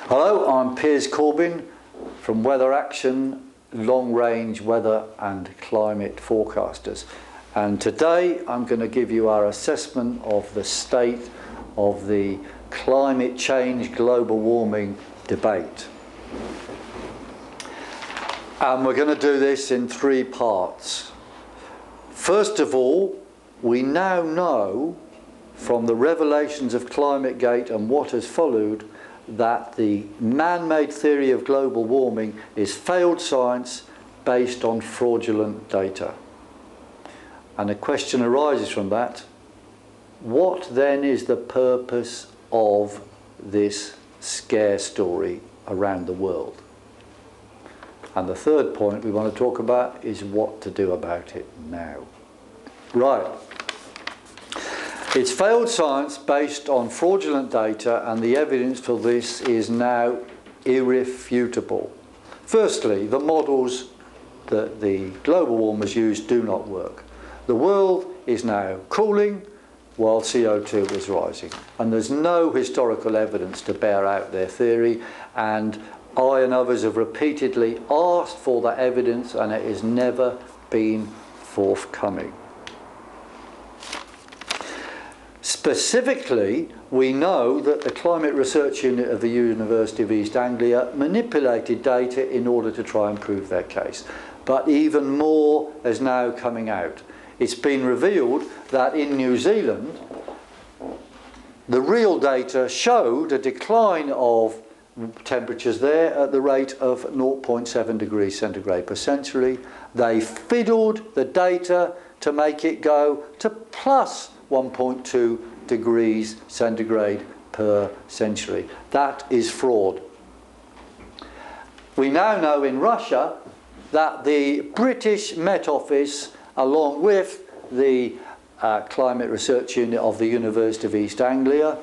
Hello, I'm Piers Corbyn from Weather Action, Long Range Weather and Climate Forecasters. And today I'm going to give you our assessment of the state of the climate change, global warming debate. And we're going to do this in three parts. First of all, we now know from the revelations of ClimateGate and what has followed that the man-made theory of global warming is failed science based on fraudulent data. And a question arises from that: what then is the purpose of this scare story around the world? And the third point we want to talk about is what to do about it now. Right. It's failed science based on fraudulent data, and the evidence for this is now irrefutable. Firstly, the models that the global warmers use do not work. The world is now cooling while CO2 is rising, and there's no historical evidence to bear out their theory, and I and others have repeatedly asked for that evidence, and it has never been forthcoming. Specifically, we know that the Climate Research Unit of the University of East Anglia manipulated data in order to try and prove their case. But even more is now coming out. It's been revealed that in New Zealand, the real data showed a decline of temperatures there at the rate of 0.7 degrees centigrade per century. They fiddled the data to make it go to plus 1.2 degrees centigrade per century. That is fraud. We now know in Russia that the British Met Office, along with the Climate Research Unit of the University of East Anglia,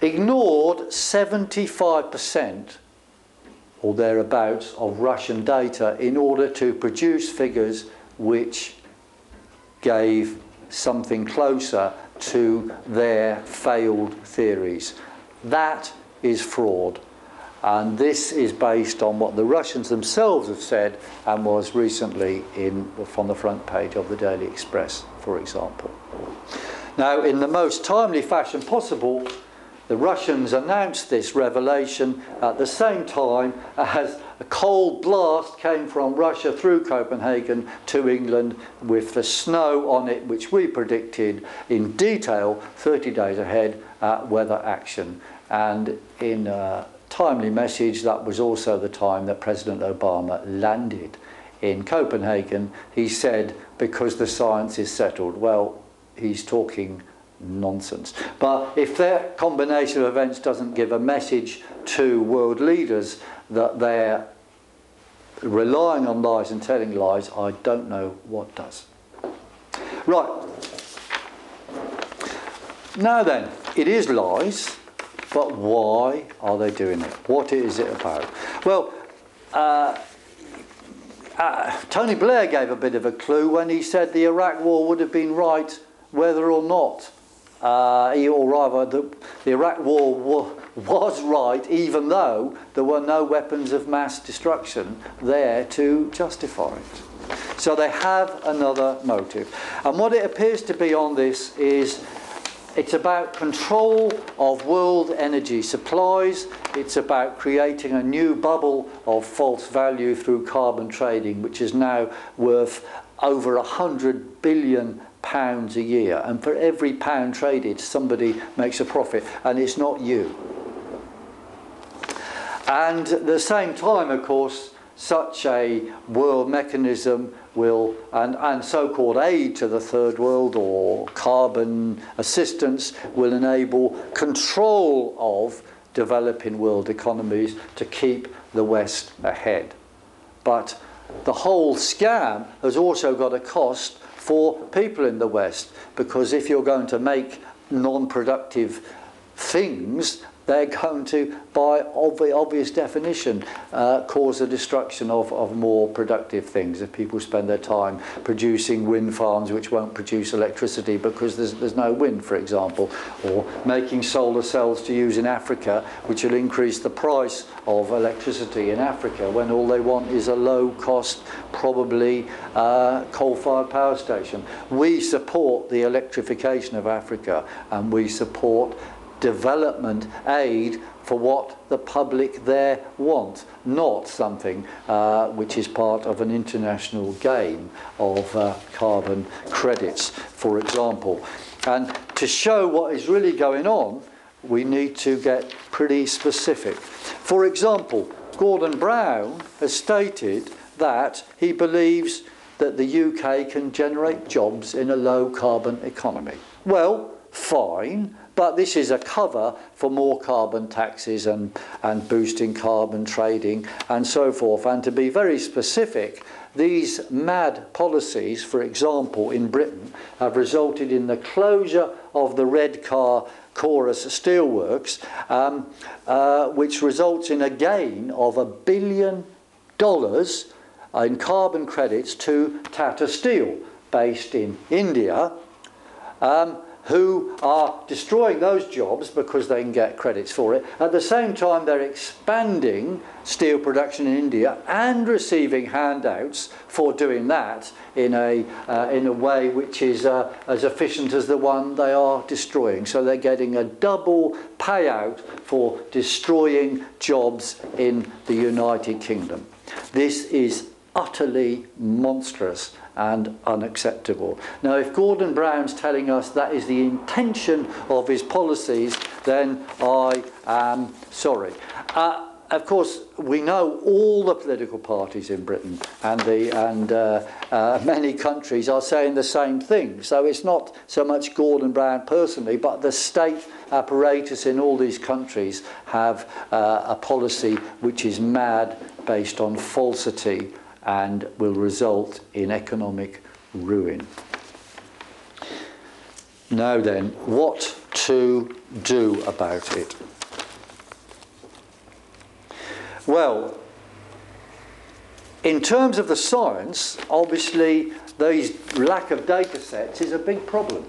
ignored 75% or thereabouts of Russian data in order to produce figures which gave something closer to their failed theories. That is fraud, and this is based on what the Russians themselves have said and was recently from the front page of the Daily Express, for example. Now, in the most timely fashion possible, the Russians announced this revelation at the same time as a cold blast came from Russia through Copenhagen to England with the snow on it, which we predicted in detail 30 days ahead at Weather Action. And in a timely message, that was also the time that President Obama landed in Copenhagen. He said, because the science is settled. Well, he's talking nonsense. But if that combination of events doesn't give a message to world leaders that they're relying on lies and telling lies, I don't know what does. Right. Now then, it is lies, but why are they doing it? What is it about? Well, Tony Blair gave a bit of a clue when he said the Iraq war would have been right whether or not or rather, the Iraq war was right, even though there were no weapons of mass destruction there to justify it. So they have another motive. And what it appears to be on this is it's about control of world energy supplies. It's about creating a new bubble of false value through carbon trading, which is now worth over £100 billion a year, and for every pound traded somebody makes a profit, and it's not you. And at the same time, of course, such a world mechanism will, and so-called aid to the third world or carbon assistance, will enable control of developing world economies to keep the West ahead. But the whole scam has also got a cost for people in the West, because if you're going to make non-productive things, they're going to, by obvious definition, cause the destruction of more productive things. If people spend their time producing wind farms which won't produce electricity because there's no wind, for example, or making solar cells to use in Africa, which will increase the price of electricity in Africa, when all they want is a low-cost, probably coal-fired power station. We support the electrification of Africa, and we support development aid for what the public there want, not something which is part of an international game of carbon credits, for example. And to show what is really going on, we need to get pretty specific. For example, Gordon Brown has stated that he believes that the UK can generate jobs in a low carbon economy. Well, fine. But this is a cover for more carbon taxes and boosting carbon trading and so forth. And to be very specific, these mad policies, for example, in Britain, have resulted in the closure of the Redcar Chorus steelworks, which results in a gain of $1 billion in carbon credits to Tata Steel, based in India, who are destroying those jobs because they can get credits for it. At the same time, they're expanding steel production in India and receiving handouts for doing that in a way which is as efficient as the one they are destroying. So they're getting a double payout for destroying jobs in the United Kingdom. This is utterly monstrous and unacceptable. Now, if Gordon Brown's telling us that is the intention of his policies, then I am sorry. Of course, we know all the political parties in Britain and many countries are saying the same thing. So it's not so much Gordon Brown personally, but the state apparatus in all these countries have a policy which is mad, based on falsity, and will result in economic ruin. Now then, what to do about it? Well, in terms of the science, obviously, these lack of data sets is a big problem.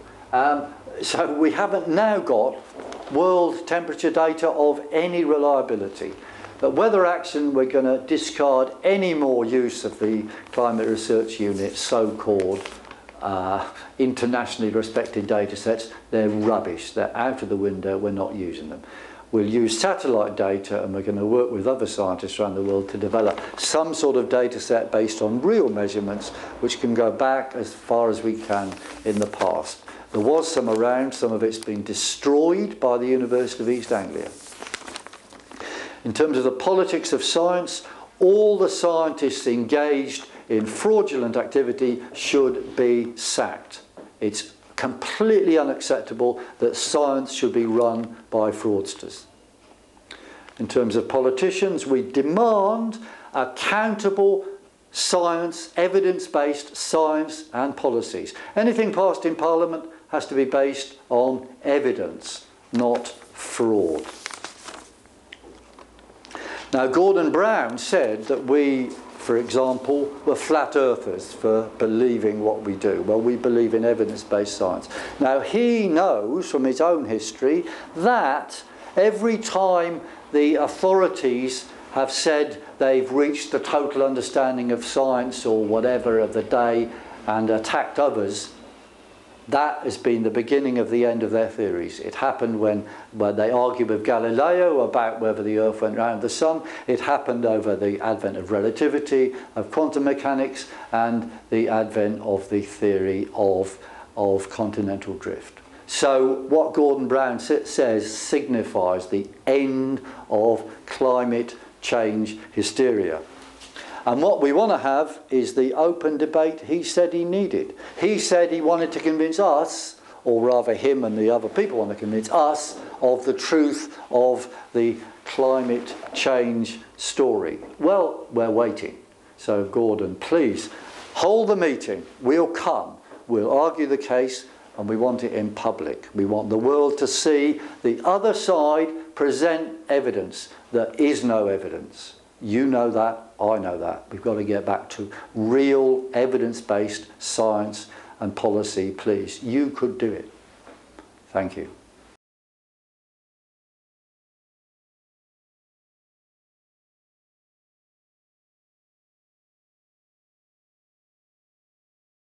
So we haven't now got world temperature data of any reliability. But Weather Action, we're going to discard any more use of the Climate Research Unit's so-called internationally respected data sets. They're rubbish. They're out of the window. We're not using them. We'll use satellite data, and we're going to work with other scientists around the world to develop some sort of data set based on real measurements, which can go back as far as we can in the past. There was some around. Some of it's been destroyed by the University of East Anglia. In terms of the politics of science, all the scientists engaged in fraudulent activity should be sacked. It's completely unacceptable that science should be run by fraudsters. In terms of politicians, we demand accountable science, evidence-based science and policies. Anything passed in Parliament has to be based on evidence, not fraud. Now, Gordon Brown said that we, for example, were flat earthers for believing what we do. Well, we believe in evidence-based science. Now, he knows from his own history that every time the authorities have said they've reached the total understanding of science or whatever of the day and attacked others, that has been the beginning of the end of their theories. It happened when they argued with Galileo about whether the Earth went round the Sun. It happened over the advent of relativity, of quantum mechanics, and the advent of the theory of continental drift. So what Gordon Brown says signifies the end of climate change hysteria. And what we want to have is the open debate he said he needed. He said he wanted to convince us, or rather him and the other people want to convince us, of the truth of the climate change story. Well, we're waiting. So Gordon, please, hold the meeting. We'll come. We'll argue the case. and we want it in public. We want the world to see the other side present evidence. There is no evidence. You know that, I know that. We've got to get back to real evidence-based science and policy, please. You could do it. Thank you.